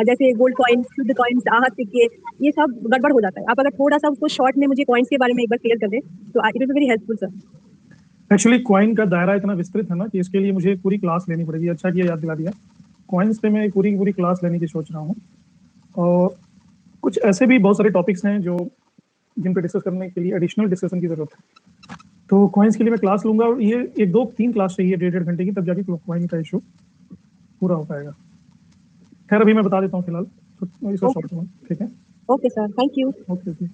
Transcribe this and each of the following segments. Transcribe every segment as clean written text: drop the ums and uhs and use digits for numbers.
जैसे gold coin, शुद्ध coins, आहत सिक्के, ये सब गड़बड़ हो जाता है। आप अगर थोड़ा-सा उसको शॉर्ट में मुझे कॉइन्स के बारे में एक बार क्लियर कर दें, तो it will be very helpful sir. Actually coin का दायरा इतना विस्तृत है ना कि इसके लिए मुझे पूरी क्लास लेनी पड़ेगी। अच्छा किया याद दिला दिया। कॉइन्स पे मैं एक पूरी क्लास लेने की सोच रहा हूँ, और कुछ ऐसे भी बहुत सारे टॉपिक्स हैं जो जिन पे डिस्कस करने के लिए एडिशनल डिस्कशन की जरूरत है। तो कॉइन्स के लिए मैं क्लास लूंगा, और ये 1-2-3 क्लास चाहिए, 1.5 घंटे की, तब जाके कॉइन का इशू पूरा हो पाएगा। खैर अभी मैं बता देता हूँ फिलहाल, तो इसको सॉल्व करूँ, ठीक है? Okay sir, thank you. Okay जी।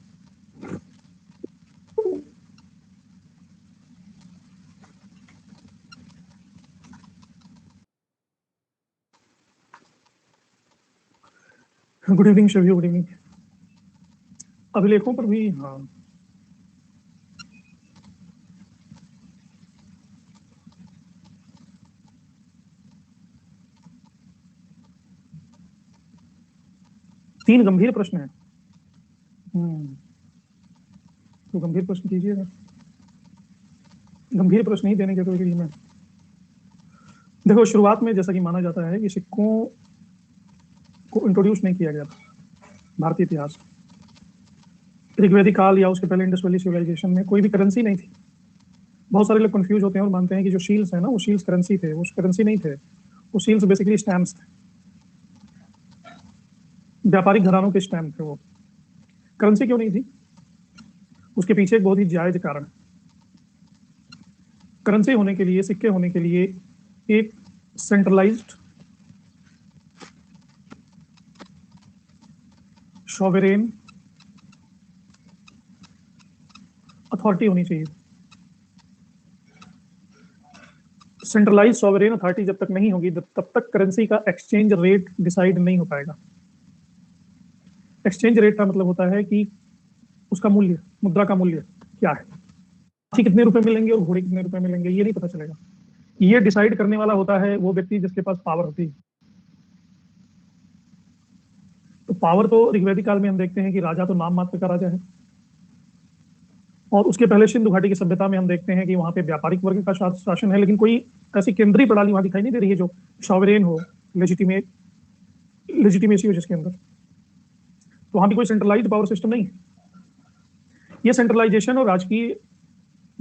गुड इवनिंग सभी, गुड इवनिंग। अभिलेखों पर भी, हाँ, तीन गंभीर प्रश्न है। तो गंभीर प्रश्न कीजिएगा। गंभीर प्रश्न ही देने के तो मैं देखो, शुरुआत में जैसा कि माना जाता है कि सिक्कों को इंट्रोड्यूस नहीं किया गया था भारतीय इतिहास। ऋग्वेदिक काल या उसके पहले इंडस वैली सिविलाइजेशन में कोई भी करेंसी नहीं थी। बहुत सारे लोग कंफ्यूज होते हैं और मानते हैं कि जो शील्स है ना, वो शील्स करेंसी थे। वो करेंसी नहीं थे, वो शील्स बेसिकली स्टैम्प्स थे, व्यापारिक घरानों के स्टैम्प थे। वो करेंसी क्यों नहीं थी, उसके पीछे एक बहुत ही जायज कारण। करेंसी होने के लिए, सिक्के होने के लिए, एक सेंट्रलाइज्ड सॉवरेन अथॉरिटी होनी चाहिए। सेंट्रलाइज्ड सॉवरेन अथॉरिटी जब तक नहीं होगी, तब तक करेंसी का एक्सचेंज रेट डिसाइड नहीं हो पाएगा। एक्सचेंज रेट का मतलब होता है कि उसका मूल्य, मुद्रा का मूल्य क्या है। हाथी कितने रुपए मिलेंगे और घोड़े कितने रुपए मिलेंगे, ये नहीं पता चलेगा। ये डिसाइड करने वाला होता है वो व्यक्ति जिसके पास पावर होती है। तो पावर तो ऋग्वैदिक काल में हम देखते हैं कि राजा तो नाम मात्र का राजा है, और उसके पहले सिंधु घाटी की सभ्यता में हम देखते हैं कि वहां पे व्यापारिक वर्ग का शासन है, लेकिन कोई ऐसी केंद्रीय प्रणाली वहां दिखाई नहीं दे रही है जो सॉवरेन हो, लेजिटिमेसी हो जिसके अंदर। तो वहां भी कोई सेंट्रलाइज्ड पावर सिस्टम नहीं है। ये सेंट्रलाइजेशन और राजकीय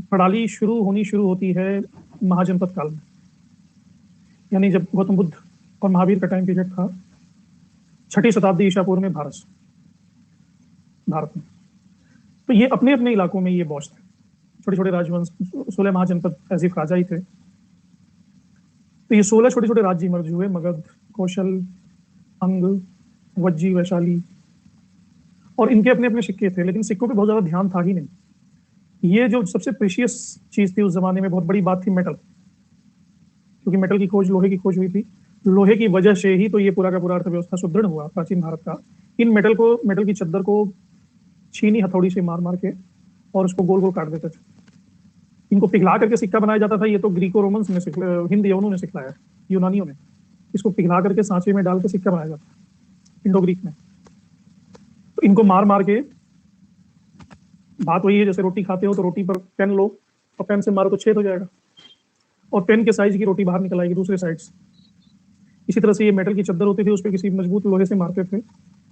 प्रणाली शुरू होती है महाजनपद काल में, यानी जब गौतम बुद्ध और महावीर का टाइम पीरियड था, 6ठी शताब्दी ईसा पूर्व में भारत में। तो ये अपने अपने इलाकों में ये बॉस थे, छोटे छोटे राजवंश, 16 महाजनपद तहजीब राजा ही थे। तो ये 16 छोटे छोटे राज्य मर्ज हुए, मगध, कौशल, अंग, वज्जी, वैशाली, और इनके अपने अपने सिक्के थे, लेकिन सिक्कों पे बहुत ज्यादा ध्यान था ही नहीं। ये जो सबसे प्रीशियस चीज थी उस जमाने में, बहुत बड़ी बात थी मेटल, क्योंकि मेटल की खोज, लोहे की खोज हुई थी। लोहे की वजह से ही तो ये पूरा का पूरा अर्थव्यवस्था सुदृढ़ हुआ प्राचीन भारत का। इन मेटल की चद्दर को छीनी हथौड़ी से मार मार के और उसको गोल गोल काट देते थे। इनको पिघला करके सिक्का बनाया जाता था। ये तो ग्रीको रोमन्स ने हिंद यवनों ने सिखलाया, यूनानियों ने। इसको पिघला करके सांचे में डाल के सिक्का बनाया जाता है इंडो ग्रीक में। तो इनको मार मार के, बात वही है जैसे रोटी खाते हो तो रोटी पर पेन लो और पेन से मारो तो छेद हो जाएगा, और पेन के साइज की रोटी बाहर निकल आएगी दूसरे साइड से। इसी तरह से ये मेटल की चद्दर होती थी, उस पर किसी मजबूत लोहे से मारते थे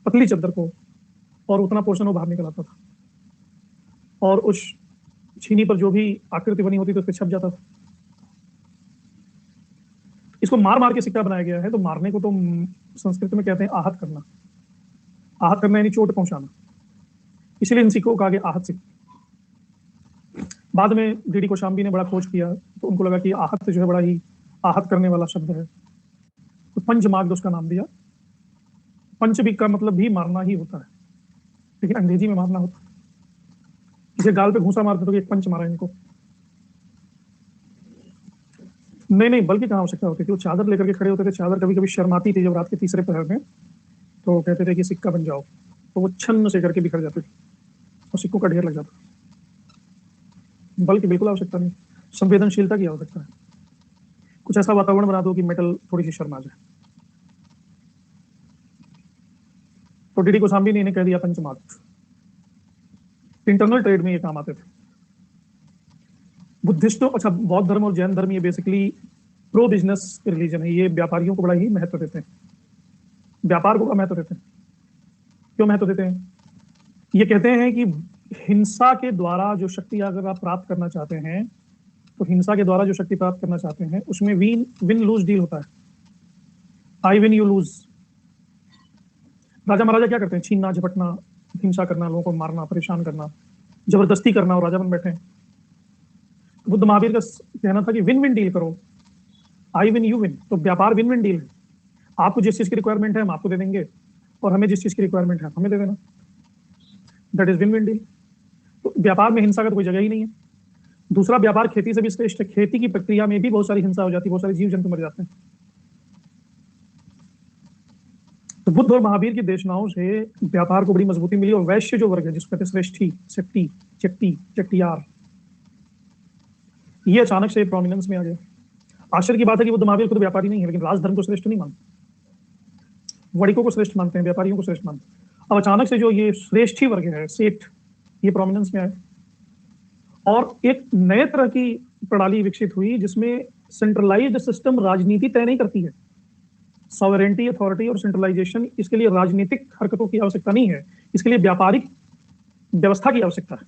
पतली चद्दर को, और उतना पोर्शन वो बाहर निकल आता था, और उस छीनी पर जो भी आकृति बनी होती थी उस पर छप जाता था। इसको मार मार के सिक्का बनाया गया है। तो मारने को तो संस्कृत में कहते हैं आहत करना। आहत करना यानी चोट पहुंचाना, इसलिए इन सिक्कों को आगे आहत सिक्के। बाद में डीडी कोशाम्बी ने बड़ा खोज किया, तो उनको लगा कि आहत जो है बड़ा ही आहत करने वाला शब्द है, तो पंचमार्ग उसका नाम दिया। पंच भी का मतलब भी मारना ही होता है, लेकिन अंग्रेजी में मारना होता है। इसे गाल पे घूंसा मारते तो एक पंच मारा इनको। नहीं, बल्कि कहाँ आवश्यकता होती थी, वो चादर लेकर के खड़े होते थे। चादर कभी कभी शर्माती थी जब रात के तीसरे पहर में, तो कहते थे कि सिक्का बन जाओ, तो वो छन्न से करके बिखर जाती थी और सिक्कों का ढेर लग जाता। बल्कि बिल्कुल आवश्यकता नहीं, संवेदनशीलता की आवश्यकता है। कुछ ऐसा वातावरण बना दो कि मेटल थोड़ी सी शर्मा जाए। तो डीडी कोशाम्बी ने इन्हें कह दिया पंचमार्ग। इंटरनल ट्रेड में ये काम आते थे। बुद्धिस्टों, अच्छा, बौद्ध धर्म और जैन धर्म ये बेसिकली प्रो बिजनेस रिलीजन है। ये व्यापारियों को बड़ा ही महत्व देते हैं। व्यापार को महत्व देते हैं। क्यों महत्व देते हैं? ये कहते हैं कि हिंसा के द्वारा जो शक्ति अगर आप प्राप्त करना चाहते हैं, तो हिंसा के द्वारा जो शक्ति प्राप्त करना चाहते हैं उसमें विन लूज डील होता है। I win you lose. राजा महाराजा क्या करते हैं? छीनना, झपटना, हिंसा करना, लोगों को मारना, परेशान करना, जबरदस्ती करना और राजा बन बैठे। बुद्ध महावीर का कहना था कि विन विन डील करो, आई विन यू विन। तो व्यापार विन विन डील है। आपको जिस चीज की रिक्वायरमेंट है हम आपको दे देंगे और हमें जिस चीज की रिक्वायरमेंट है हमें दे देना। That is win win deal. तो व्यापार में हिंसा का तो कोई जगह ही नहीं है। दूसरा, व्यापार खेती से भी श्रेष्ठ है। खेती की प्रक्रिया में भी बहुत सारी हिंसा हो जाती है, बहुत सारे जीव जंतु मर जाते हैं। तो बुद्ध और महावीर की देशनाओं से व्यापार को बड़ी मजबूती मिली। और वैश्य जो वर्ग है, जिसको कहते हैं श्रेष्ठी, शेट्टी, चट्टी, चट्टियार, ये अचानक से प्रोमिनेंस में आ गया। आश्चर्य की बात है कि बुद्ध महावीर खुद व्यापारी नहीं है, लेकिन राजधर्म को श्रेष्ठ नहीं मानते। वणिकों को श्रेष्ठ मानते हैं, व्यापारियों को श्रेष्ठ मानते हैं। अब अचानक से जो ये श्रेष्ठी वर्ग है, सेठ, ये प्रोमिनेंस में आए और एक नए तरह की प्रणाली विकसित हुई जिसमें सेंट्रलाइज्ड सिस्टम राजनीति तय नहीं करती है। सॉवरेंटी, अथॉरिटी और सेंट्रलाइजेशन, इसके लिए राजनीतिक हरकतों की आवश्यकता नहीं है, इसके लिए व्यापारिक व्यवस्था की आवश्यकता है।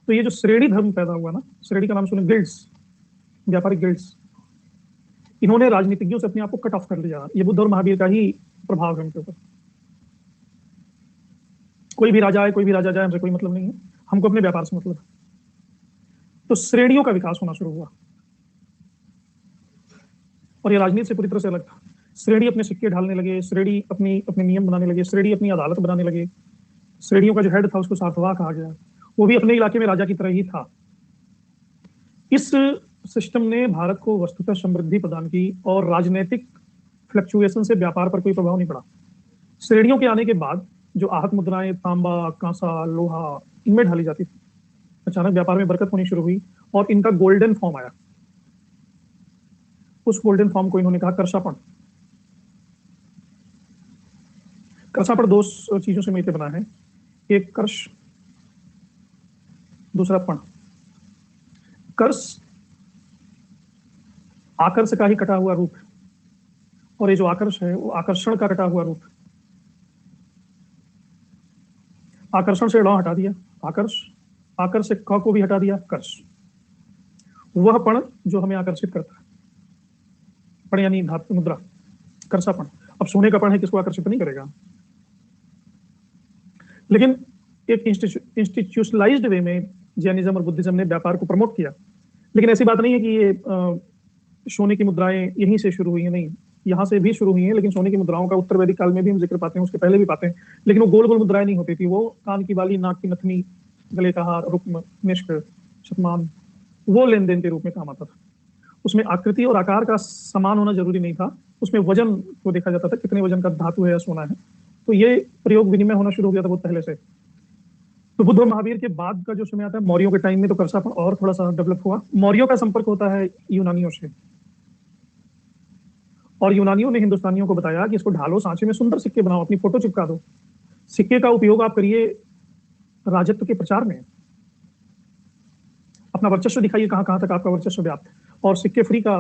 तो ये जो श्रेणी धर्म पैदा हुआ ना, श्रेणी का नाम सुने, गिल्ड्स, व्यापारिक गिल्ड्स, इन्होंने राजनीतिज्ञों से अपने आप को कट ऑफ कर लिया। ये बुद्ध और महावीर का ही प्रभाव है उनके ऊपर। कोई भी राजा आए, कोई भी राजा जाए, हमसे कोई मतलब नहीं है, हमको अपने व्यापार से मतलब है। तो श्रेणियों का विकास होना शुरू हुआ और ये राजनीति से पूरी तरह से अलग था। श्रेणी अपने सिक्के ढालने लगे, श्रेणी अपने नियम बनाने लगे, श्रेणी अपनी अदालत बनाने लगे। श्रेणियों का जो हेड था उसको सार्थवा कहा गया, वो भी अपने इलाके में राजा की तरह ही था। इस सिस्टम ने भारत को वस्तुतः समृद्धि प्रदान की और राजनीतिक फ्लक्चुएशन से व्यापार पर कोई प्रभाव नहीं पड़ा। श्रेणियों के आने के बाद जो आहत मुद्राएं तांबा, कांसा, लोहा, इनमें ढाली जाती थी, अचानक व्यापार में बरकत होनी शुरू हुई और इनका गोल्डन फॉर्म आया। उस गोल्डन फॉर्म को इन्होंने कहा करशापण। करशापण दो चीजों से मिलकर बना है, एक कर्ष, दूसरा पण। कर्ष आकर्ष का ही कटा हुआ रूप है और ये जो आकर्ष है वो आकर्षण का कटा हुआ रूप है। आकर्षण से ड़ हटा दिया आकर्ष, आकर्ष से क को भी हटा दिया कर्ष। वह पण जो हमें आकर्षित करता है, पण यानी धातु मुद्रा, कर्षापण। अब सोने का पण है, किसको आकर्षित नहीं करेगा, लेकिन एक इंस्टीट्यूशनलाइज्ड वे में जैनिज्म और बुद्धिज्म ने व्यापार को प्रमोट किया। लेकिन ऐसी बात नहीं है कि ये सोने की मुद्राएं यहीं से शुरू हुई हैं, नहीं, यहाँ से भी शुरू हुई हैं, लेकिन सोने की मुद्राओं का उत्तर वैदिक काल में भी हम जिक्र पाते हैं, उसके पहले भी पाते हैं। लेकिन वो गोल गोल मुद्राएं नहीं होती थी, वो कान की बाली, नाक की नथनी, गले का हार, रुक्म, निष्क, शतमान, वो लेन देन के रूप में काम आता था। उसमें आकृति और आकार का समान होना जरूरी नहीं था, उसमें वजन को देखा जाता था, कितने वजन का धातु है या सोना है। तो ये प्रयोग विनिमय होना शुरू हो गया था बहुत पहले से। तो बुद्ध और महावीर के बाद का जो समय आता है, मौर्यों के टाइम में, तो कर्षापण और थोड़ा सा डेवलप हुआ। मौर्यों का संपर्क होता है यूनानियों से, और यूनानियों ने हिंदुस्तानियों को बताया कि इसको ढालो, सांचे में सुंदर सिक्के बनाओ, अपनी फोटो चिपका दो। सिक्के का उपयोग आप करिए राजत्व के प्रचार में, अपना वर्चस्व दिखाइए, कहां कहां तक आपका वर्चस्व व्याप्त है। और सिक्के फ्री का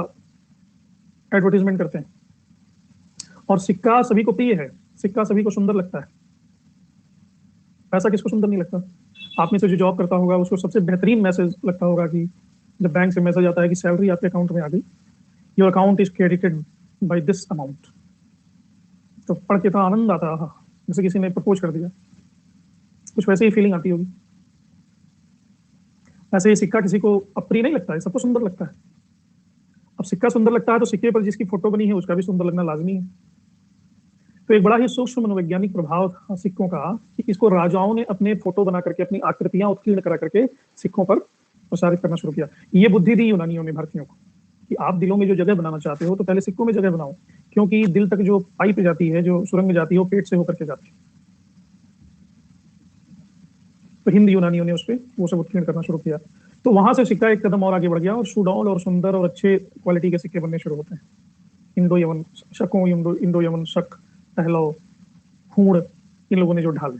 एडवर्टीजमेंट करते हैं, और सिक्का सभी को प्रिय है, सिक्का सभी को सुंदर लगता है। पैसा किसको सुंदर नहीं लगता? आप में से जो जॉब करता होगा उसको सबसे बेहतरीन मैसेज लगता होगा कि जब बैंक से मैसेज आता है कि सैलरी आपके अकाउंट में आ गई, your account is credited by this amount, तो पढ़ के इतना आनंद आता है, जैसे किसी ने प्रपोज कर दिया, कुछ वैसे ही फीलिंग आती होगी। ऐसे ही सिक्का किसी को अप्रिय नहीं लगता है, सबको सुंदर लगता है। अब सिक्का सुंदर लगता है तो सिक्के पर जिसकी फोटो बनी है उसका भी सुंदर लगना लाजमी है। तो एक बड़ा ही सूक्ष्म मनोवैज्ञानिक प्रभाव था सिक्कों का कि इसको राजाओं ने अपने फोटो बना करके, अपनी आकृतियां उत्कीर्ण करा करके सिक्कों पर प्रसारित करना शुरू किया। ये बुद्धि दी यूनानियों ने भारतीयों को कि आप दिलों में जो जगह बनाना चाहते हो तो पहले सिक्कों में जगह बनाओ, क्योंकि दिल तक जो पाइप जाती है, जो सुरंग जाती है, वो पेट से होकर के जाती है। तो हिंद यूनानियों ने उस पर वो सब उत्कीर्ण करना शुरू किया। तो वहां से सिक्का एक कदम और आगे बढ़ गया और सुडौल और सुंदर और अच्छे क्वालिटी के सिक्के बनने शुरू होते हैं। इंडो यवन शकों, इंडो यवन शक, पहलव, खूण, इन लोगों ने जो ढाले,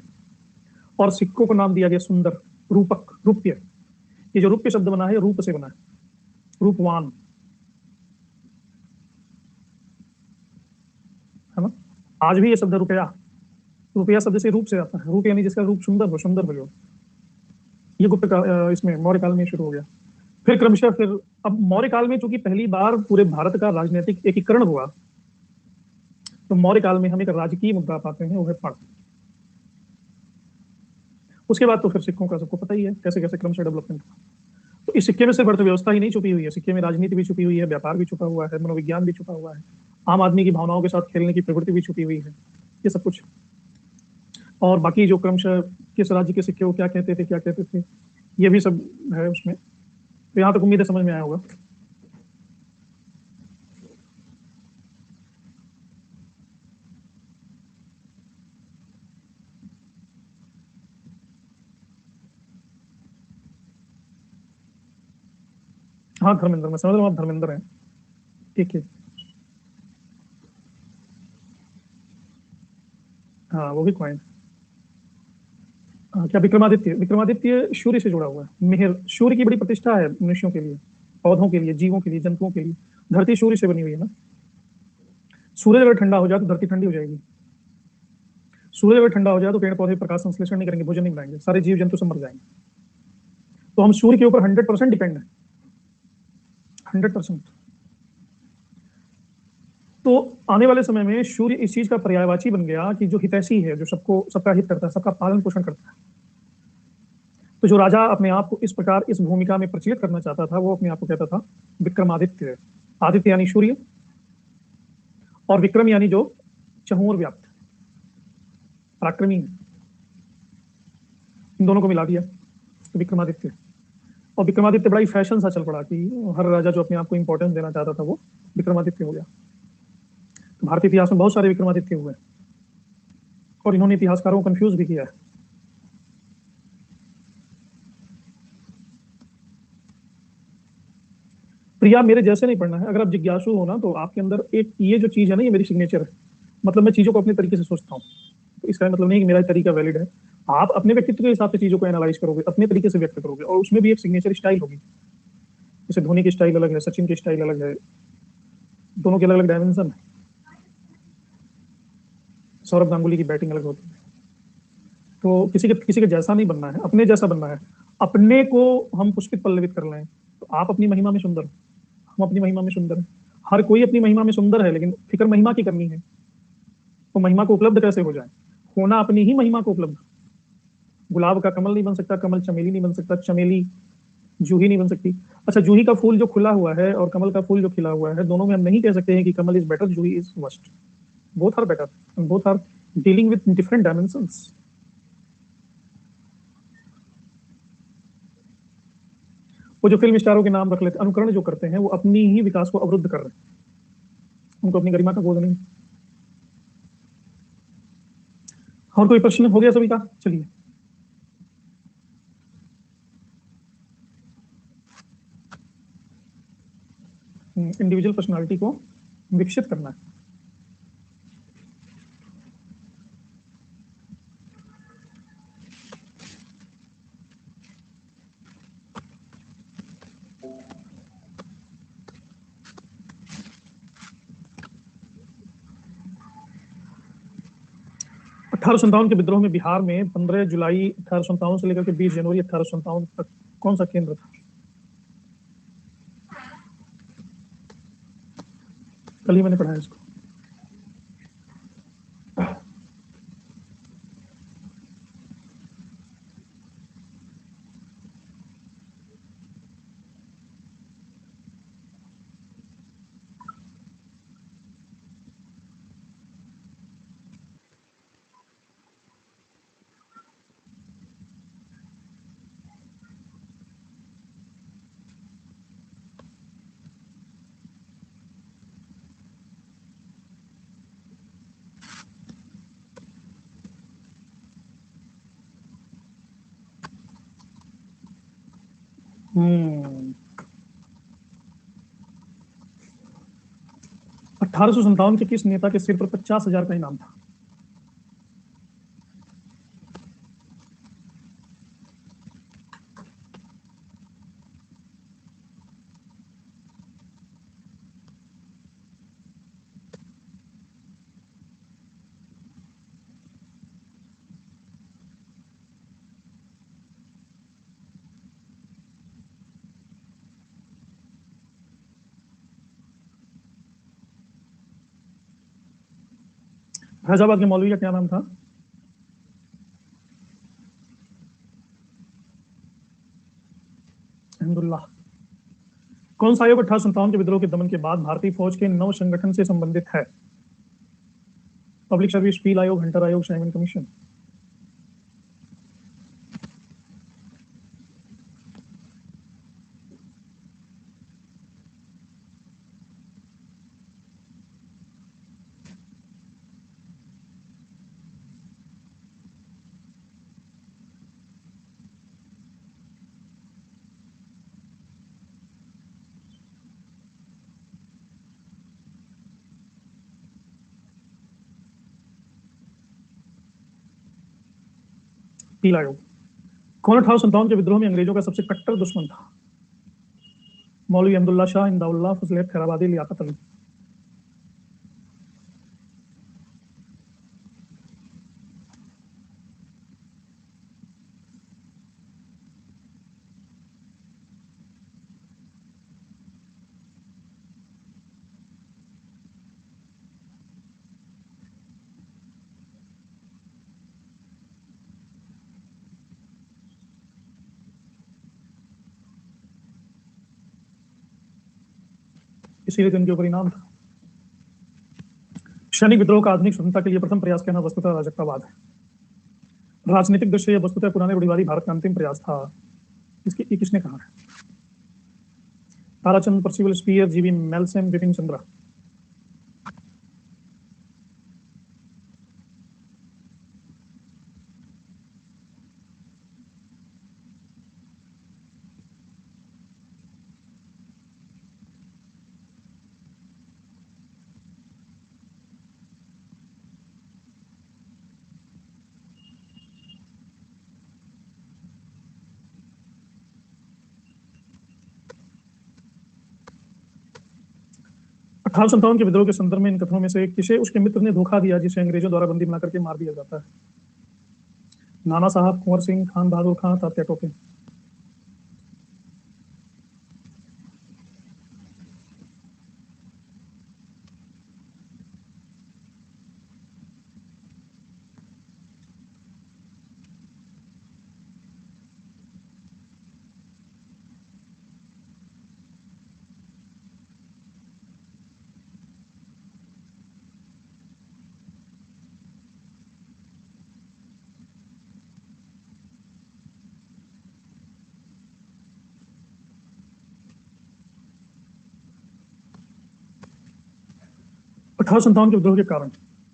और सिक्कों को नाम दिया गया सुंदर, रूपक, रूप्य। ये जो रूप्य शब्द बना है, रूप से बना है, रूपवान, है ना। आज भी ये शब्द है रुपया, रुपया शब्द से रूप से आता है, रूप यानी जिसका रूप सुंदर हो जो। ये गुप्त इसमें मौर्य काल में शुरू हो गया। फिर क्रमशः फिर अब मौर्य काल में चूंकि पहली बार पूरे भारत का राजनीतिक एकीकरण हुआ, तो मौर्य काल में हम एक राजकीय मुद्दा पाते हैं, वो है पण। उसके बाद तो फिर सिक्कों का सबको पता ही है कैसे कैसे क्रमशः डेवलपमेंट हुआ। तो इस सिक्के में सिर्फ अर्थव्यवस्था ही नहीं छुपी हुई है, सिक्के में राजनीति भी छुपी हुई है, व्यापार भी छुपा हुआ है, मनोविज्ञान भी छुपा हुआ है, आम आदमी की भावनाओं के साथ खेलने की प्रवृत्ति भी छुपी हुई है, ये सब कुछ। और बाकी जो क्रमशः किस राज्य के सिक्के वो क्या कहते थे, ये भी सब है उसमें। तो यहाँ तक उम्मीद है समझ में आया होगा। हाँ धर्मेंद्र, मैं समझ रहा हूँ आप धर्मेंद्र हैं। ठीक है। हाँ वो भी क्वाइन। क्या विक्रमादित्य, विक्रमादित्य सूर्य से जुड़ा हुआ है। मिहिर सूर्य की बड़ी प्रतिष्ठा है मनुष्यों के लिए, पौधों के लिए, जीवों के लिए, जंतुओं के लिए। धरती सूर्य से बनी हुई है ना। सूर्य अगर ठंडा हो जाए तो धरती ठंडी हो जाएगी। सूर्य अगर ठंडा हो जाए तो पेड़ पौधे प्रकाश संश्लेषण नहीं करेंगे, भोजन नहीं बनाएंगे, सारे जीव जंतु सब मर जाएंगे। तो हम सूर्य के ऊपर 100% डिपेंड है, 100%। तो आने वाले समय में सूर्य इस चीज का पर्यायवाची बन गया कि जो हितैषी है, जो सबको सबका हित करता है, सबका पालन पोषण करता है। तो जो राजा अपने आप को इस प्रकार इस भूमिका में प्रचलित करना चाहता था, वो अपने आप को कहता था विक्रमादित्य। आदित्य यानी सूर्य, और विक्रम यानी जो चहुओर व्याप्त, पराक्रमी, इन दोनों को मिला दिया तो विक्रमादित्य। और विक्रमादित्य बड़ा ही फैशन सा चल पड़ा कि हर राजा जो अपने आप को इंपॉर्टेंस देना चाहता था वो विक्रमादित्य हो गया। तो भारतीय इतिहास में बहुत सारे विक्रमादित्य हुए और इन्होंने इतिहासकारों को कंफ्यूज भी किया है। प्रिया मेरे जैसे नहीं पढ़ना है, अगर आप जिज्ञासु हो ना तो आपके अंदर एक ये जो चीज है ना, ये मेरी सिग्नेचर है। मतलब मैं चीजों को अपने तरीके से सोचता हूँ, तो इसका मतलब नहीं कि मेरा तरीका वैलिड है। आप अपने व्यक्तित्व के हिसाब से चीजों को एनालाइज करोगे, अपने तरीके से व्यक्त करोगे, और उसमें भी एक सिग्नेचर स्टाइल होगी। जैसे धोनी की स्टाइल अलग है, सचिन की स्टाइल अलग है, दोनों के अलग अलग डायमेंशन है। सौरभ गांगुली की बैटिंग अलग होती है। तो किसी के जैसा नहीं बनना है, अपने जैसा बनना है। अपने को हम पुष्पित पल्लवित कर लें तो आप अपनी महिमा में सुंदर हो, हम अपनी महिमा में सुंदर है। हर कोई अपनी महिमा में सुंदर है, लेकिन फिक्र महिमा की करनी है। तो महिमा को उपलब्ध कैसे हो जाए, होना अपनी ही महिमा को उपलब्ध। गुलाब का कमल नहीं बन सकता, कमल चमेली नहीं बन सकता, चमेली जूही नहीं बन सकती। अच्छा, जूही का फूल जो खुला हुआ है और कमल का फूल जो खिला हुआ है, दोनों में हम नहीं कह सकते हैं कि Kamal is better, Juhi is worst. Both are better and both are dealing with different dimensions. वो जो फिल्म स्टारों के नाम रख लेते, अनुकरण जो करते हैं, वो अपनी ही विकास को अवरुद्ध कर रहे हैं, उनको अपनी गरिमा का बोध नहीं। और कोई प्रश्न हो गया सभी का? चलिए। इंडिविजुअल पर्सनालिटी को विकसित करना है। अठारह के विद्रोह में बिहार में 15 जुलाई 1857 से लेकर के 20 जनवरी 1857 तक कौन सा केंद्र था? कल ही मैंने पढ़ा है इसको। हम्म 1857 के किस नेता के सिर पर 50,000 का इनाम था? फैजाबाद के मौलवी का क्या नाम था? अहमदुल्ला। कौन सा आयोग 1857 के विद्रोह के दमन के बाद भारतीय फौज के नव संगठन से संबंधित है? पब्लिक सर्विस, पील आयोग, हंटर आयोग, साइमन कमीशन। पील आयोग। कौन 1857 के विद्रोह में अंग्रेजों का सबसे कट्टर दुश्मन था? मौलवी अब्दुल्ला शाह, इंदाउल्लाह, फजलेह खैराबादी, लियाकत अली। इसीलिए तो इनके ऊपर इनाम था। सैनिक विद्रोह का आधुनिक स्वतंत्रता के लिए प्रथम प्रयास कहना वस्तुतः अराजकतावाद है। राजनीतिक दृष्टि से वस्तुतः पुराने रूढ़िवादी भारत का अंतिम प्रयास था। ये किसने कहा है? ताराचंद, परसिवल स्पीयर, जीवी मेल्सन, बिपिन चंद्रा। अठारह सौ संतावन के विद्रोह के संदर्भ में इन कथनों में से किसे उसके मित्र ने धोखा दिया जिसे अंग्रेजों द्वारा बंदी बना करके मार दिया जाता है? नाना साहब, कुंवर सिंह, खान बहादुर खां, तात्या टोपे। 1857 के विद्रोह के कारण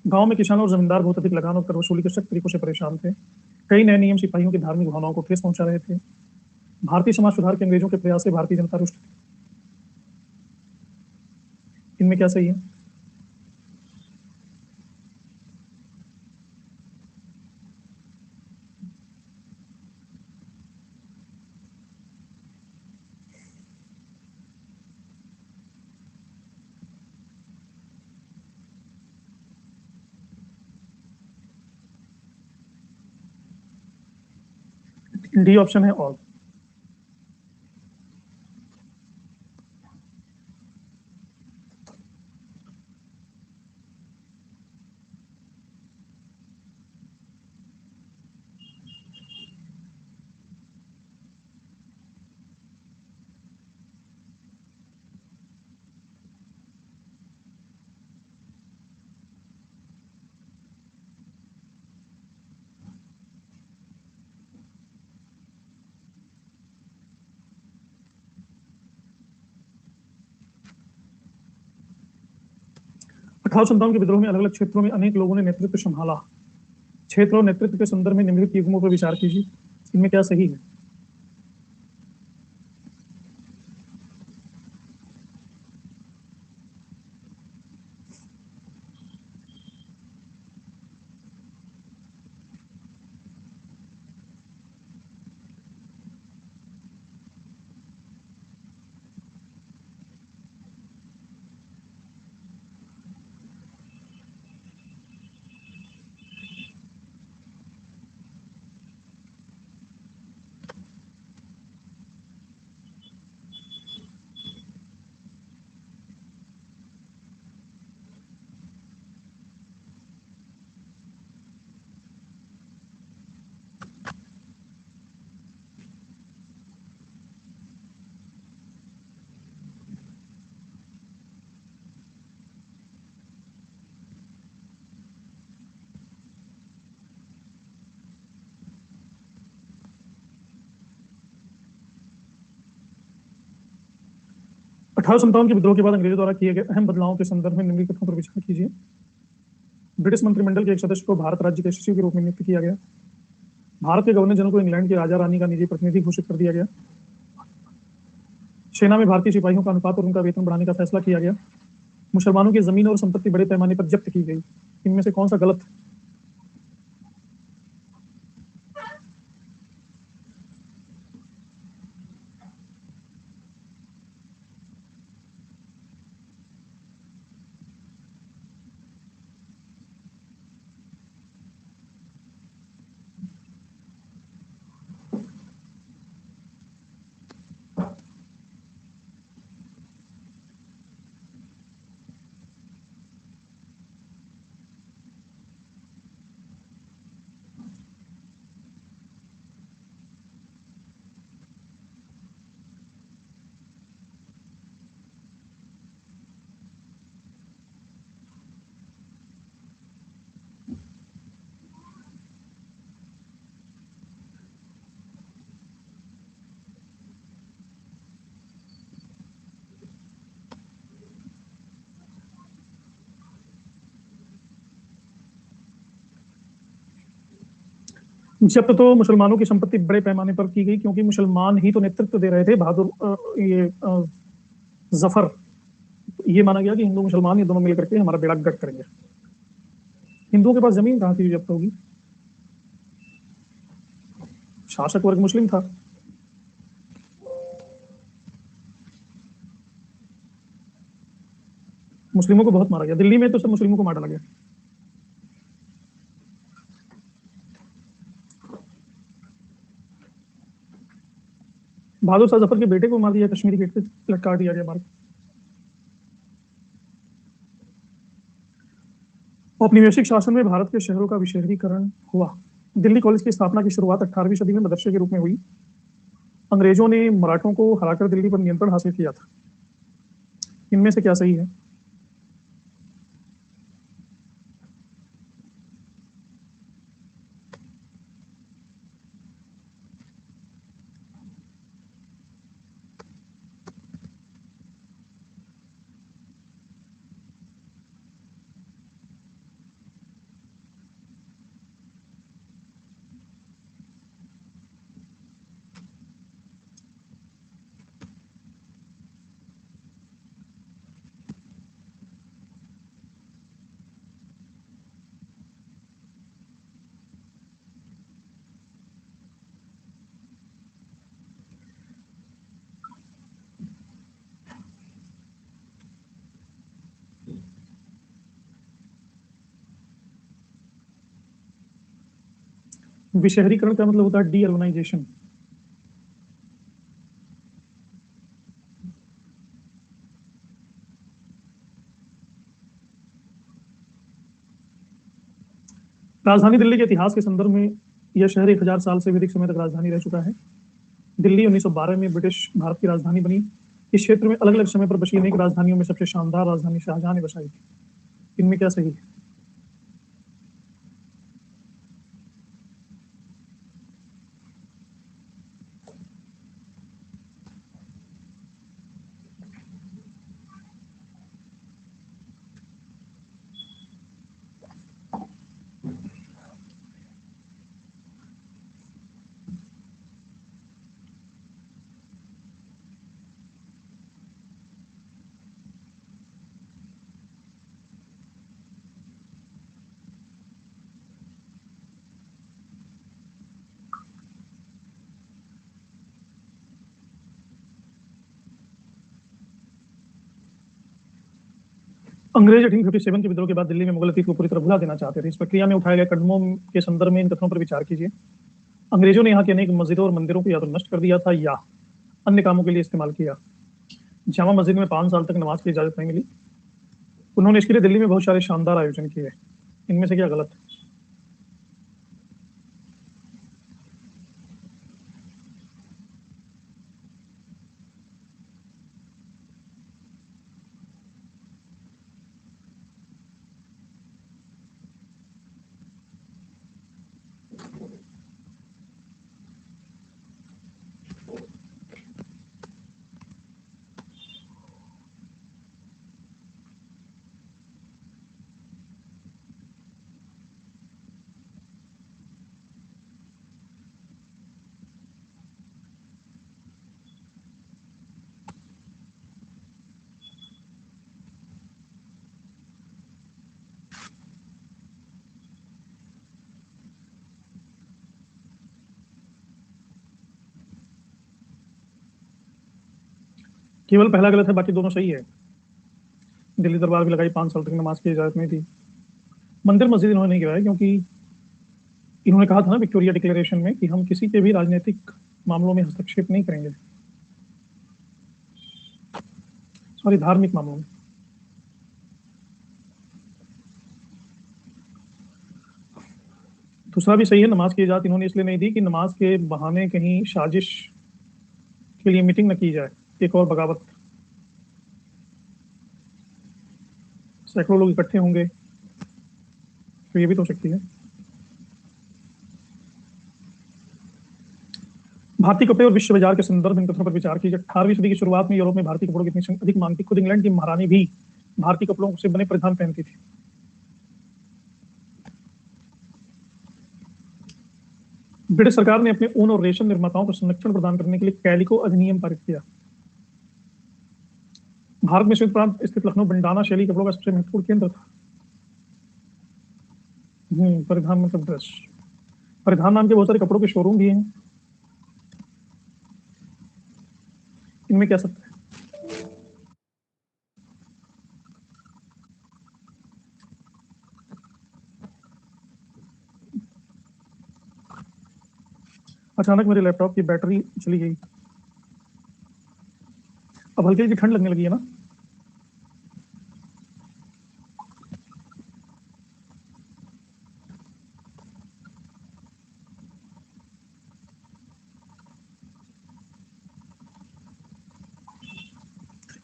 गांव में किसानों और जमींदार बहुत अधिक लगान और कर वसूली के सख्त तरीकों से परेशान थे। कई नए नियम सिपाहियों की धार्मिक भावनाओं को ठेस पहुंचा रहे थे। भारतीय समाज सुधार के अंग्रेजों के प्रयास से भारतीय जनता रुष्ट थी। इनमें क्या सही है? डी ऑप्शन है ऑल। अठारह सौ संतावन के विद्रोह में अलग अलग क्षेत्रों में अनेक लोगों ने नेतृत्व संभाला। क्षेत्र और नेतृत्व के संदर्भ में निम्नलिखित युग्मों पर विचार कीजिए। इनमें क्या सही है? 1857 के विद्रोह के बाद अंग्रेजों द्वारा किए गए अहम बदलावों के संदर्भ में निम्नलिखित कथनों पर विचार कीजिए। ब्रिटिश मंत्रिमंडल के एक सदस्य को भारत राज्य के सचिव के रूप में नियुक्त किया गया। भारत के गवर्नर जनरल को इंग्लैंड के राजा रानी का निजी प्रतिनिधि घोषित कर दिया गया। सेना में भारतीय सिपाहियों का अनुपात और उनका वेतन बढ़ाने का फैसला किया गया। मुसलमानों की जमीन और संपत्ति बड़े पैमाने पर जब्त की गई। इनमें से कौन सा गलत है? जब्त तो मुसलमानों की संपत्ति बड़े पैमाने पर की गई, क्योंकि मुसलमान ही तो नेतृत्व दे रहे थे। बहादुर जफर, ये माना गया कि हिंदू मुसलमान ये दोनों मिलकर के हमारा बेड़ा गर्क करेंगे। हिंदुओं के पास जमीन कहाँ थी जब्त होगी? शासक वर्ग मुस्लिम था। मुस्लिमों को बहुत मारा गया। दिल्ली में तो सब मुस्लिमों को मार डाला गया। बहादुर शाह जफर के बेटे को मार दिया, कश्मीरी गेट पे लटका दिया गया मार। औपनिवेशिक शासन में भारत के शहरों का विशहरीकरण हुआ। दिल्ली कॉलेज की स्थापना की शुरुआत 18वीं सदी में मदरसे के रूप में हुई। अंग्रेजों ने मराठों को हराकर दिल्ली पर नियंत्रण हासिल किया था। इनमें से क्या सही है? विशहरीकरण का मतलब होता है डी अर्बनाइजेशन। राजधानी दिल्ली के इतिहास के संदर्भ में यह शहर 1000 साल से अधिक समय तक राजधानी रह चुका है। दिल्ली 1912 में ब्रिटिश भारत की राजधानी बनी। इस क्षेत्र में अलग अलग समय पर बसी अनेक राजधानियों में सबसे शानदार राजधानी शाहजहां ने बसाई थी। इनमें क्या सही है? अंग्रेज 1857 के विद्रोह के बाद दिल्ली में मुगल अतीत को पूरी तरह भुला देना चाहते थे। इस प्रक्रिया में उठाए गए कदमों के संदर्भ में इन कथनों पर विचार कीजिए। अंग्रेजों ने यहाँ की अनेक मस्जिदों और मंदिरों को या तो नष्ट कर दिया था या अन्य कामों के लिए इस्तेमाल किया। जामा मस्जिद में 5 साल तक नमाज की इजाजत नहीं मिली। उन्होंने इसके लिए दिल्ली में बहुत सारे शानदार आयोजन किए। इनमें से क्या गलत है? केवल पहला गलत है, बाकी दोनों सही है। दिल्ली दरबार भी लगाई, 5 साल तक नमाज की इजाजत नहीं थी। मंदिर मस्जिद इन्होंने नहीं गिराया, क्योंकि इन्होंने कहा था ना विक्टोरिया डिक्लेरेशन में कि हम किसी के भी राजनीतिक मामलों में हस्तक्षेप नहीं करेंगे, सॉरी, धार्मिक मामलों में। दूसरा भी सही है, नमाज की इजाजत इन्होंने इसलिए नहीं दी कि नमाज के बहाने कहीं साजिश के लिए मीटिंग न की जाए, एक और बगावत, सैकड़ों लोग इकट्ठे होंगे, तो ये भी तो हो सकती है। भारतीय कपड़े और विश्व बाजार के संदर्भ में इन कथनों पर विचार कीजिए। 18वीं सदी की शुरुआत में यूरोप में भारतीय कपड़ों की इतनी अधिक मांग थी, खुद इंग्लैंड की महारानी भी भारतीय कपड़ों से बने परिधान पहनती थी। ब्रिटिश सरकार ने अपने ऊन और रेशम निर्माताओं को संरक्षण प्रदान करने के लिए कैलिको अधिनियम पारित किया। भारत में श्वेत प्रांत स्थित लखनऊ बंडाना शैली कपड़ों का सबसे महत्वपूर्ण केंद्र था। परिधान मतलब ड्रेस। परिधान नाम के बहुत सारे कपड़ों के शोरूम भी हैं। इनमें क्या सत्य है? अचानक मेरे लैपटॉप की बैटरी चली गई। अब हल्की हल्की ठंड लगने लगी है ना।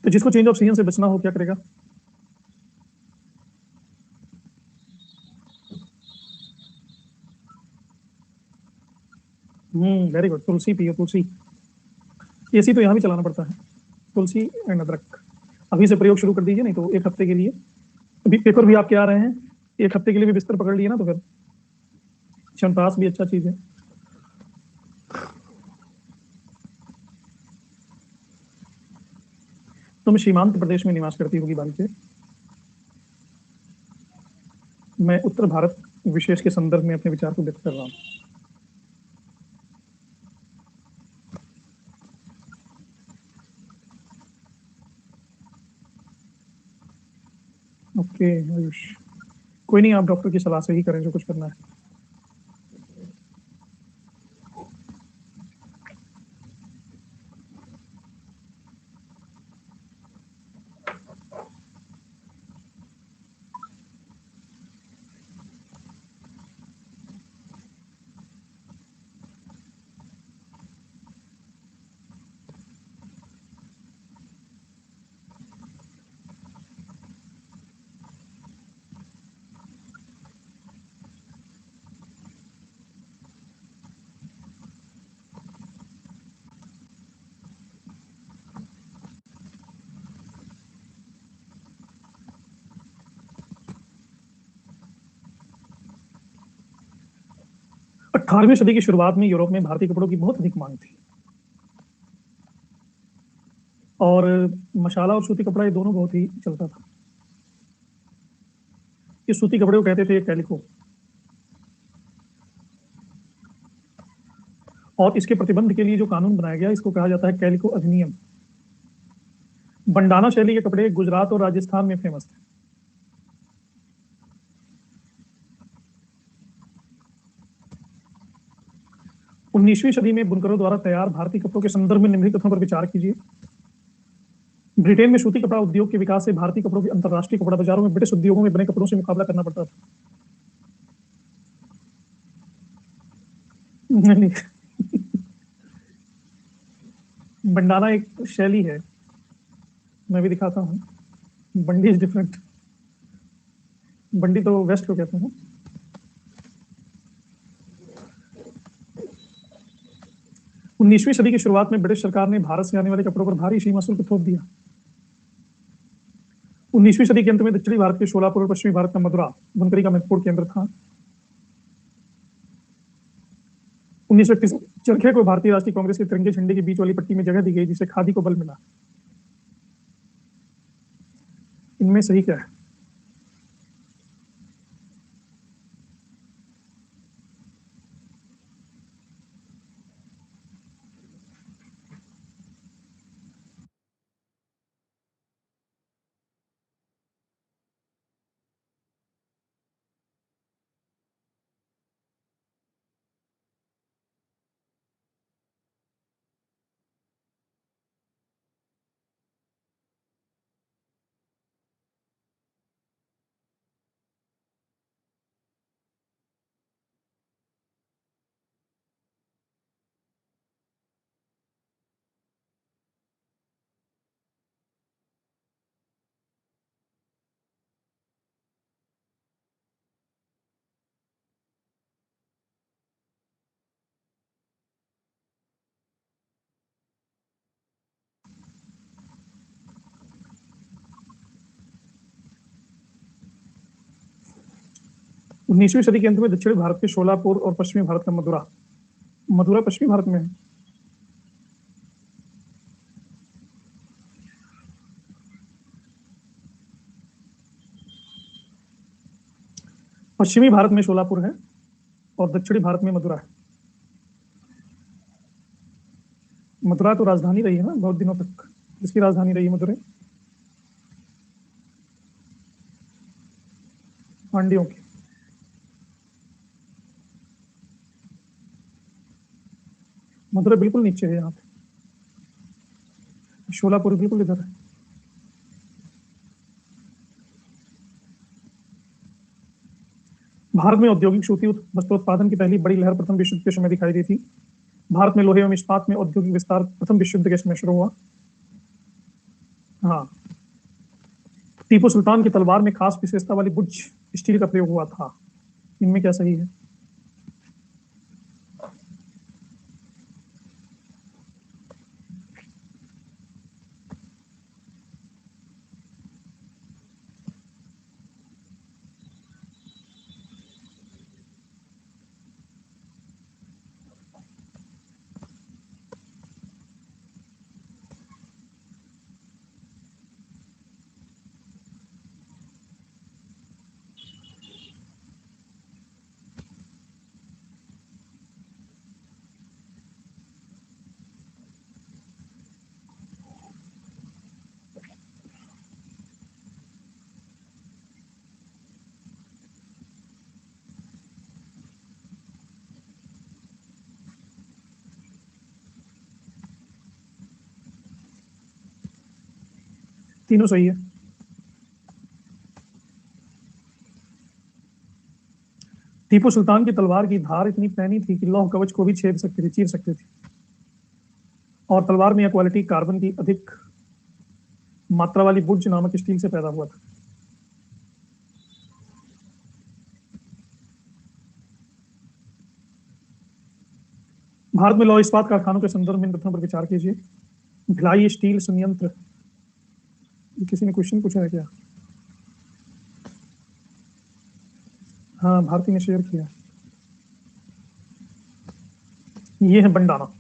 तो जिसको चेंज ऑफ सीजन से बचना हो क्या करेगा? वेरी गुड, तुलसी पियो, तुलसी। एसी तो यहाँ भी चलाना पड़ता है। तुलसी एंड अदरक अभी से प्रयोग शुरू कर दीजिए, नहीं तो एक हफ्ते के लिए, अभी पेपर भी आपके आ रहे हैं, एक हफ्ते के लिए भी बिस्तर पकड़ लिए ना, तो फिर च्यवनप्राश भी अच्छा चीज है। तुम सीमांत प्रदेश में निवास करती होगी बारी से। मैं उत्तर भारत विशेष के संदर्भ में अपने विचार को व्यक्त कर रहा हूँ। ओके आयुष, कोई नहीं, आप डॉक्टर की सलाह से ही करें जो कुछ करना है। अठारहवीं सदी की शुरुआत में यूरोप में भारतीय कपड़ों की बहुत अधिक मांग थी, और मशाला और सूती कपड़ा ये दोनों बहुत ही चलता था। इस सूती कपड़े को कहते थे कैलिको, और इसके प्रतिबंध के लिए जो कानून बनाया गया इसको कहा जाता है कैलिको अधिनियम। बंडाना शैली के कपड़े गुजरात और राजस्थान में फेमस थे। 19वीं सदी में बुनकरों द्वारा तैयार भारतीय कपड़ों के संदर्भ में निम्नलिखित कथनों पर विचार कीजिए। ब्रिटेन में सूती कपड़ा उद्योग के विकास से भारतीय कपड़ों के अंतर्राष्ट्रीय कपड़ा बाजारों में ब्रिटिश उद्योगों में बने कपड़ों से मुकाबला करना पड़ता था। नहीं, बंडाना एक शैली है, मैं भी दिखाता हूँ। बंडी इज डिफरेंट। बंडी तो वेस्ट को कहते हैं। 19वीं सदी की शुरुआत में ब्रिटिश सरकार ने भारत से आने वाले कपड़ों पर भारी सीमा शुल्क थोप दिया। 19वीं सदी के अंत में दक्षिणी भारत के शोलापुर और पश्चिमी भारत का मदुरा बुनकरी का महत्वपूर्ण केंद्र था। 1931 चरखे को भारतीय राष्ट्रीय कांग्रेस के तिरंगे झंडे के बीच वाली पट्टी में जगह दी गई, जिससे खादी को बल मिला। इनमें सही क्या है? 19वीं सदी के अंत में दक्षिणी भारत के शोलापुर और पश्चिमी भारत का मदुरा। मदुरा पश्चिमी भारत में है। पश्चिमी भारत में शोलापुर है और दक्षिणी भारत में मदुरा है। मथुरा तो राजधानी रही है ना बहुत दिनों तक। इसकी राजधानी रही है मदुरई, पांड्यों की। मदुरई बिल्कुल नीचे है यहाँ पे, शोलापुर बिल्कुल इधर है। भारत में औद्योगिक सूती वस्त्रोत्पादन की पहली बड़ी लहर प्रथम विश्व युद्ध के समय दिखाई दी थी। भारत में लोहे एवं इस्पात में औद्योगिक विस्तार प्रथम विश्व युद्ध के समय शुरू हुआ। हाँ, टीपू सुल्तान की तलवार में खास विशेषता वाली बुर्ज स्टील का प्रयोग हुआ था। इनमें क्या सही है? तीनों सही है। टीपू सुल्तान की तलवार की धार इतनी पैनी थी कि लौह कवच को भी छेद सकती थी, चीर सकती थी। और तलवार में यह क्वालिटी कार्बन की अधिक मात्रा वाली बुर्ज नामक स्टील से पैदा हुआ था। भारत में लौह इस्पात कारखानों के संदर्भ में इन तथ्यों पर विचार कीजिए। भिलाई स्टील संयंत्र, किसी ने क्वेश्चन पूछा है क्या? हाँ, भारती ने शेयर किया। ये है बंडाना।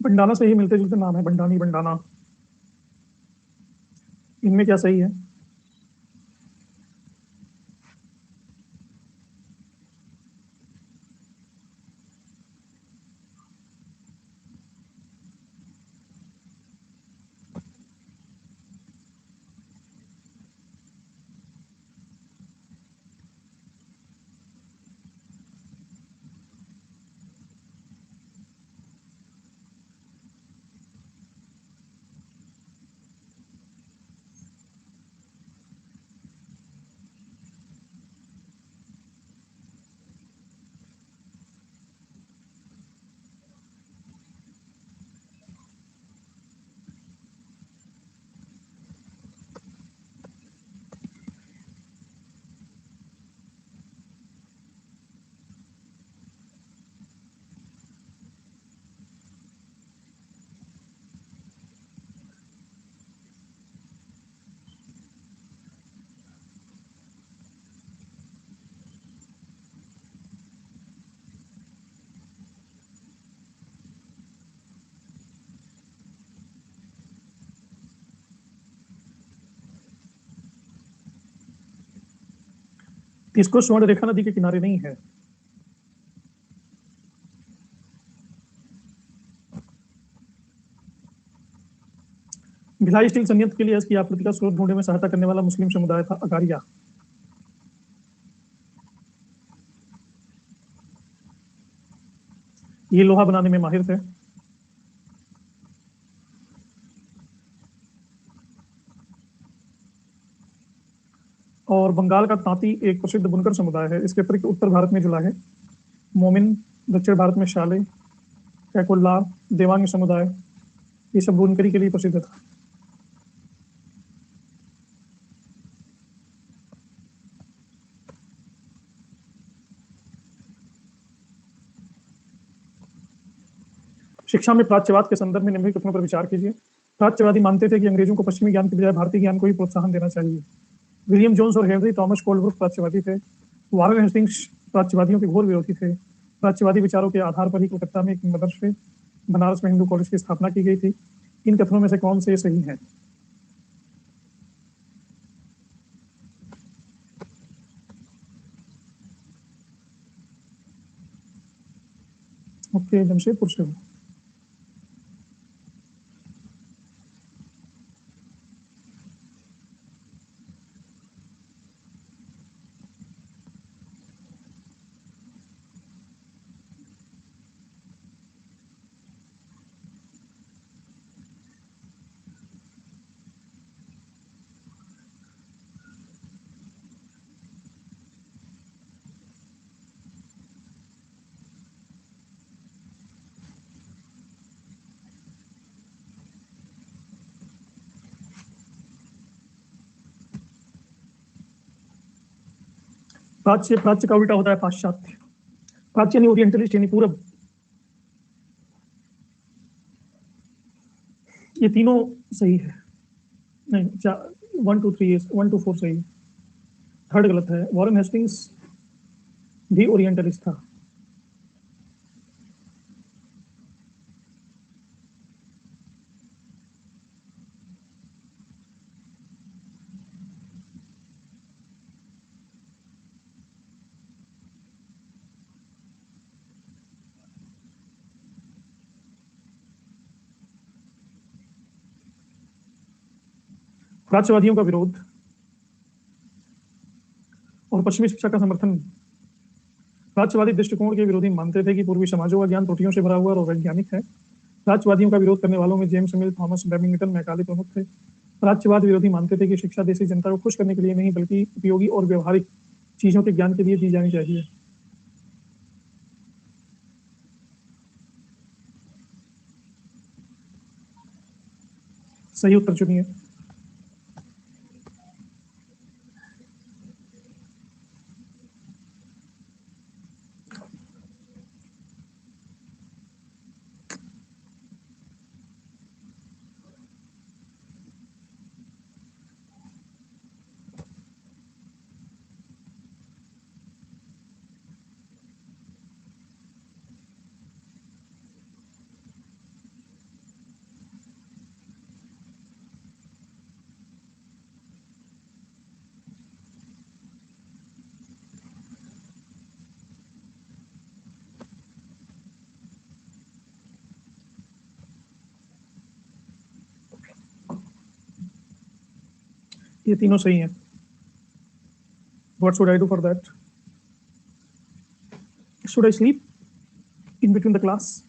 बंडाना से ही मिलते जुलते नाम है, बंडानी, बंडाना। इनमें क्या सही है? इसको स्वर्ण रेखा नदी के किनारे नहीं है। भिलाई स्टील संयंत्र के लिए इसकी आपूर्ति का स्रोत ढूंढने में सहायता करने वाला मुस्लिम समुदाय था अकारिया। ये लोहा बनाने में माहिर थे। और बंगाल का तांती एक प्रसिद्ध बुनकर समुदाय है। इसके अतिरिक्त उत्तर भारत में जुलाहे, मोमिन, दक्षिण भारत में शाले, कैकुल्ला, देवांग समुदाय, ये सब बुनकरी के लिए प्रसिद्ध था। शिक्षा में प्राच्यवाद के संदर्भ में निम्नलिखित कथनों पर विचार कीजिए। प्राच्यवादी मानते थे कि अंग्रेजों को पश्चिमी ज्ञान के बजाय भारतीय ज्ञान को ही प्रोत्साहन देना चाहिए। विलियम जोन्स और हेनरी थॉमस कोलब्रुक प्राच्यवादी थे। वारेन हेस्टिंग्स प्राच्यवादियों के घोर विरोधी थे। प्राच्यवादी विचारों के आधार पर ही कोलकाता में एक मदरसे, बनारस में हिंदू कॉलेज की स्थापना की गई थी। इन कथनों में से कौन से सही है? ओके, जमशेदपुर से हो। प्राच्य, प्राच्य का उल्टा होता है पाश्चात्य। प्राच्य यानी ओरिएंटलिस्ट यानी पूरब। ये तीनों सही है। नहीं, 1 2 3 1 2 4 सही है। थर्ड गलत है। वॉरेन हेस्टिंग्स भी ओरिएंटलिस्ट था। प्राच्यवादियों का विरोध और पश्चिमी शिक्षा का समर्थन। प्राच्यवादी दृष्टिकोण के विरोधी मानते थे कि पूर्वी समाजों का ज्ञान त्रुटियों से भरा हुआ और वैज्ञानिक है। प्राच्यवादियों का विरोध करने वालों में जेम्स मिल, थॉमस बैबिंगटन, मैकाले प्रमुख थे। प्राच्यवाद विरोधी मानते थे कि शिक्षा देश की जनता को खुश करने के लिए नहीं बल्कि उपयोगी और व्यवहारिक चीजों के ज्ञान के लिए दी जानी चाहिए। सही उत्तर चुनिए। ये तीनों सही हैं। What should I do for that? Should I sleep in between the class?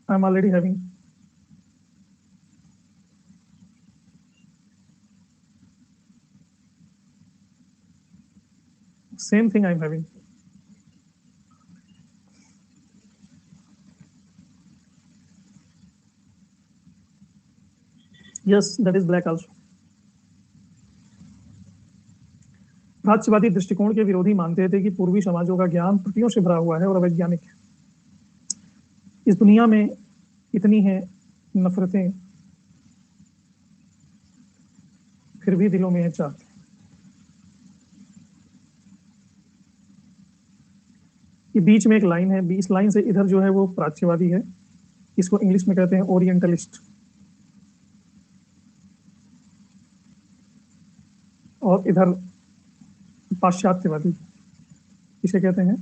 I'm already having. Same thing I'm having. Yes, that is black also. प्राच्यवादी दृष्टिकोण के विरोधी मानते थे कि पूर्वी समाजों का ज्ञान त्रुटियों से भरा हुआ है और अवैज्ञानिक है। इस दुनिया में इतनी है नफरतें, फिर भी दिलों में है चाहत। ये बीच में एक लाइन है, इस लाइन से इधर जो है वो प्राच्यवादी है, इसको इंग्लिश में कहते हैं ओरिएंटलिस्ट, और इधर पाश्चात्यवादी, इसे कहते हैं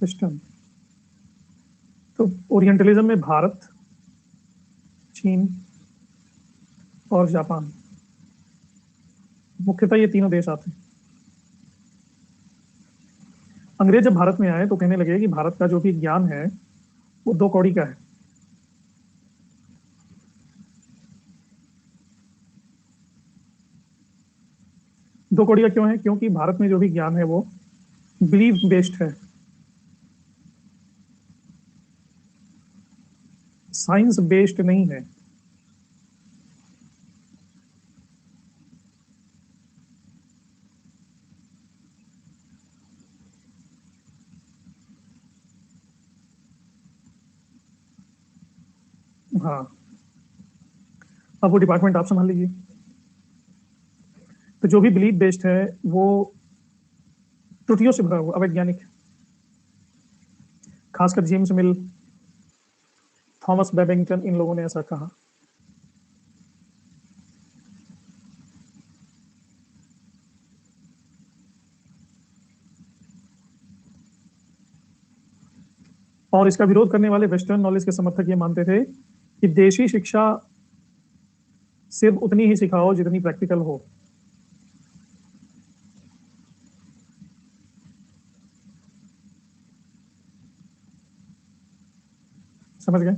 वेस्टर्न। तो ओरिएंटलिज्म में भारत, चीन और जापान, मुख्यतः ये तीनों देश आते हैं। अंग्रेज जब भारत में आए तो कहने लगे कि भारत का जो भी ज्ञान है वो दो कौड़ी का है। दो कौड़ी का क्यों है? क्योंकि भारत में जो भी ज्ञान है वो बिलीव बेस्ड है, साइंस बेस्ड नहीं है। हाँ, अब वो डिपार्टमेंट आप संभाल लीजिए। तो जो भी बिलीव बेस्ड है वो त्रुटियों से भरा हुआ, अवैज्ञानिक है। खासकर जेम्स मिल, थॉमस बेबिंगटन, इन लोगों ने ऐसा कहा। और इसका विरोध करने वाले वेस्टर्न नॉलेज के समर्थक ये मानते थे कि देशी शिक्षा सिर्फ उतनी ही सिखाओ जितनी प्रैक्टिकल हो। समझ गए?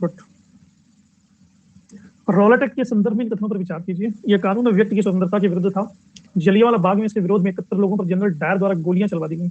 गुड। रॉलेट एक्ट के संदर्भ में इन कथनों पर विचार कीजिए। यह कानून व्यक्ति की स्वतंत्रता के विरुद्ध था। जलियांवाला बाग में इसके विरोध में 71 लोगों पर जनरल डायर द्वारा गोलियां चलवा दी गई।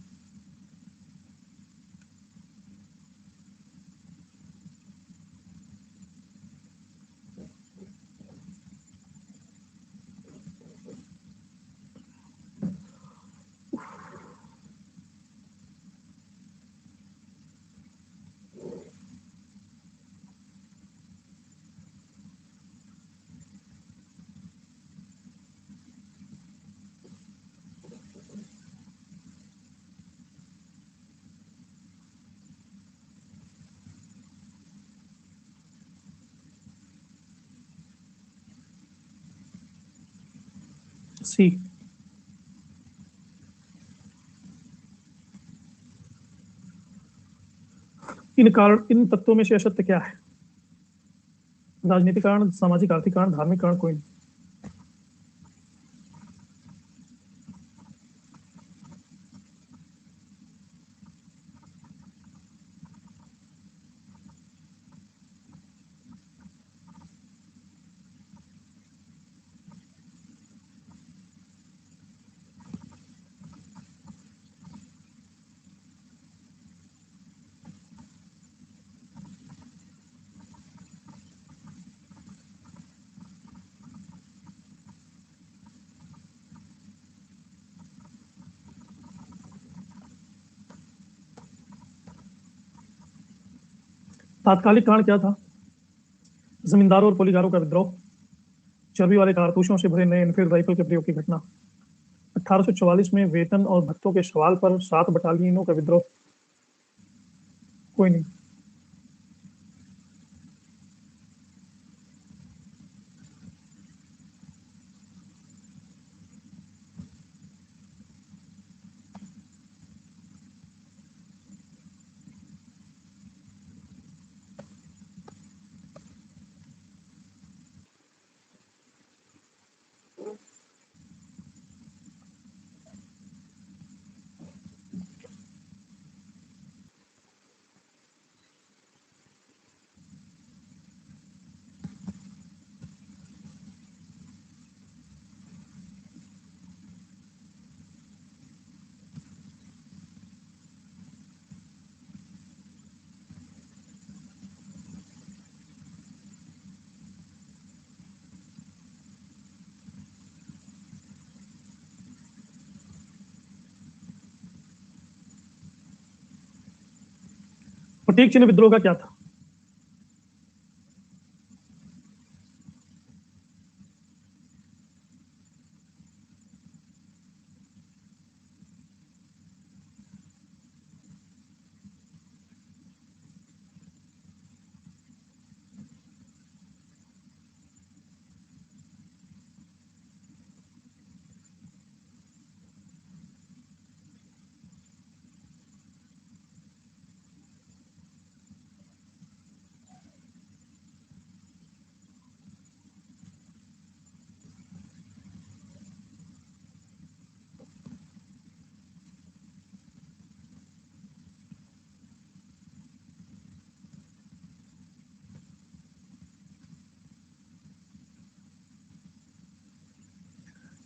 सी, इन तत्वों में से असत्य क्या है? राजनीतिक कारण, सामाजिक आर्थिक कारण, धार्मिक कारण, कोई नहीं। तात्कालिक कारण क्या था? जमींदारों और पोलीगारों का विद्रोह, चर्बी वाले कारतूसों से भरे नए एनफील्ड राइफल के प्रयोग की घटना, 1844 में वेतन और भत्तों के सवाल पर 7 बटालियनों का विद्रोह, कोई नहीं। प्रतीक चिन्ह विद्रोह का क्या था?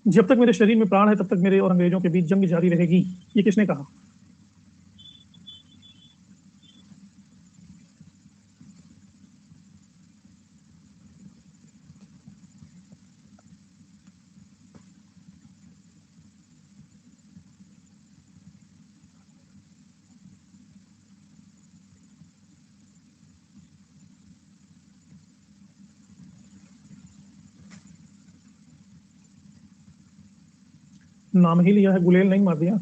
जब तक मेरे शरीर में प्राण है तब तक मेरे और अंग्रेजों के बीच जंग जारी रहेगी, ये किसने कहा? नाम ही लिया है, गुलेल नहीं मार दिया।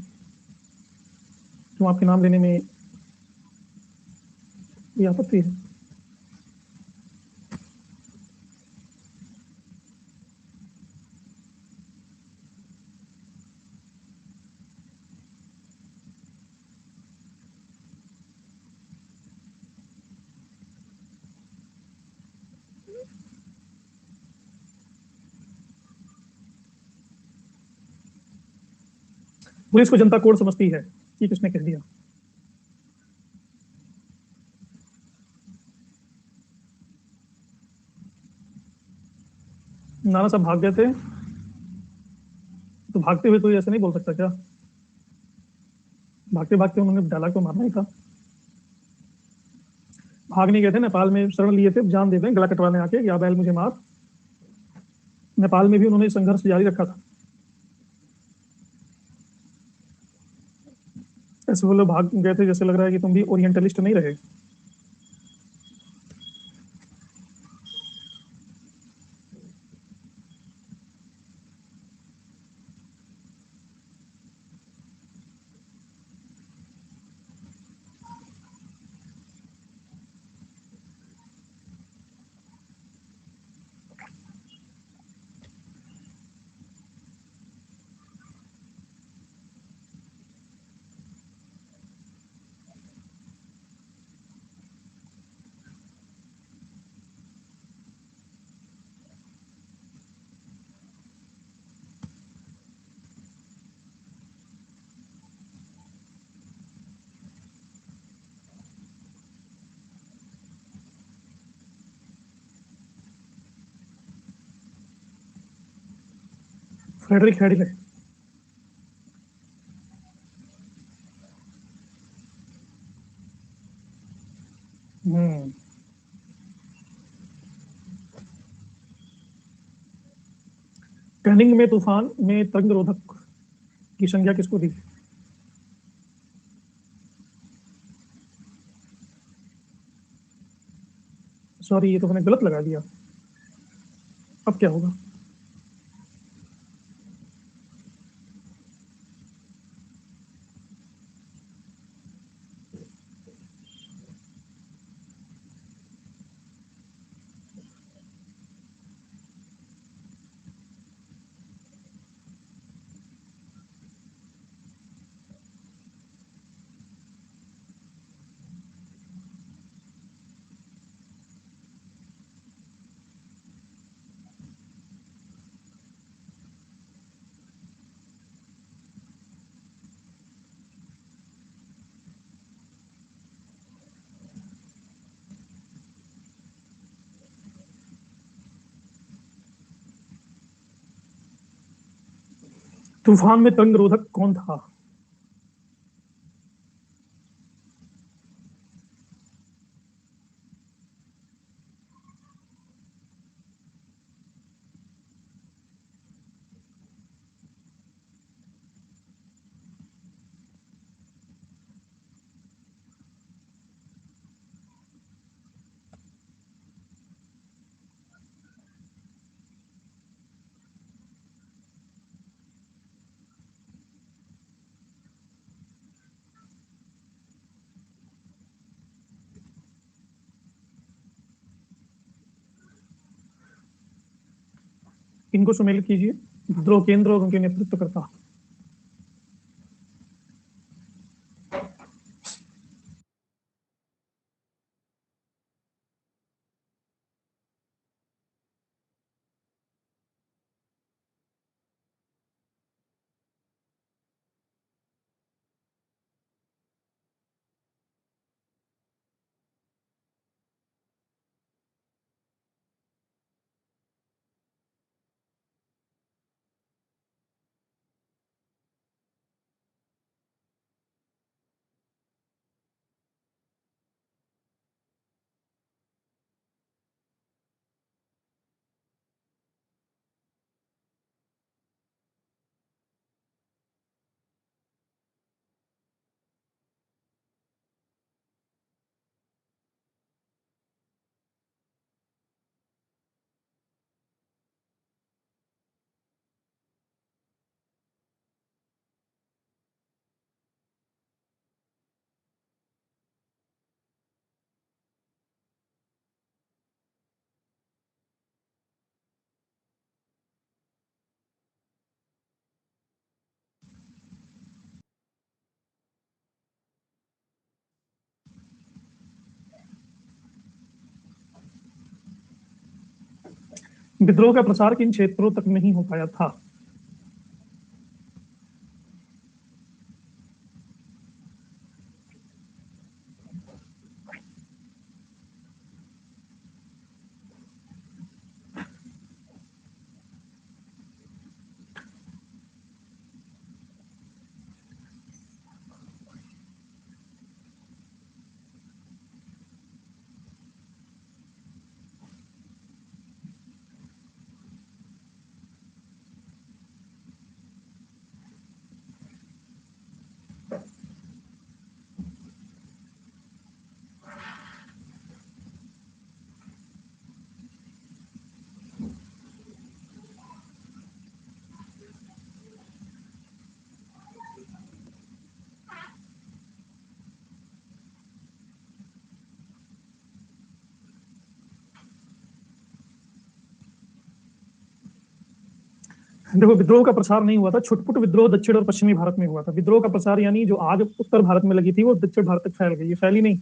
क्यों आपके नाम लेने में ये आपत्ति है? पुलिस को जनता कोड समझती है, ये किसने कह दिया? नाना साहब भाग गए थे, तो भागते हुए तो ऐसे नहीं बोल सकता क्या? भागते भागते उन्होंने डायलॉग तो मारना ही था। भाग नहीं गए थे, नेपाल में शरण लिए थे, जान दे दें गला कटवाने आके, या बैल मुझे मार। नेपाल में भी उन्होंने संघर्ष जारी रखा था। ऐसे वो लोग भाग गए थे जैसे लग रहा है कि तुम भी ओरिएंटलिस्ट नहीं रहे। फ्रेडरिक हैडिले। हम्म। कैनिंग में तूफान में तंग रोधक की संज्ञा किसको दी? सॉरी, ये तो मैंने गलत लगा दिया। अब क्या होगा? तूफान में तंग रोधक कौन था? इनको सुमेलित कीजिए। विद्रोह केंद्र और उनके नेतृत्वकर्ता। विद्रोह का प्रसार किन क्षेत्रों तक नहीं हो पाया था? देखो, विद्रोह का प्रसार नहीं हुआ था, छुटपुट विद्रोह दक्षिण और पश्चिमी भारत में हुआ था। विद्रोह का प्रसार यानी जो आग उत्तर भारत में लगी थी वो दक्षिण भारत तक फैल गई, ये फैली नहीं।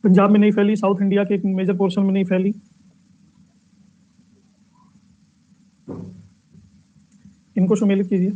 पंजाब में नहीं फैली, साउथ इंडिया के एक मेजर पोर्शन में नहीं फैली। इनको सुमेलित कीजिए।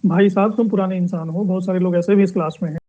भाई साहब, तुम पुराने इंसान हो, बहुत सारे लोग ऐसे भी इस क्लास में हैं।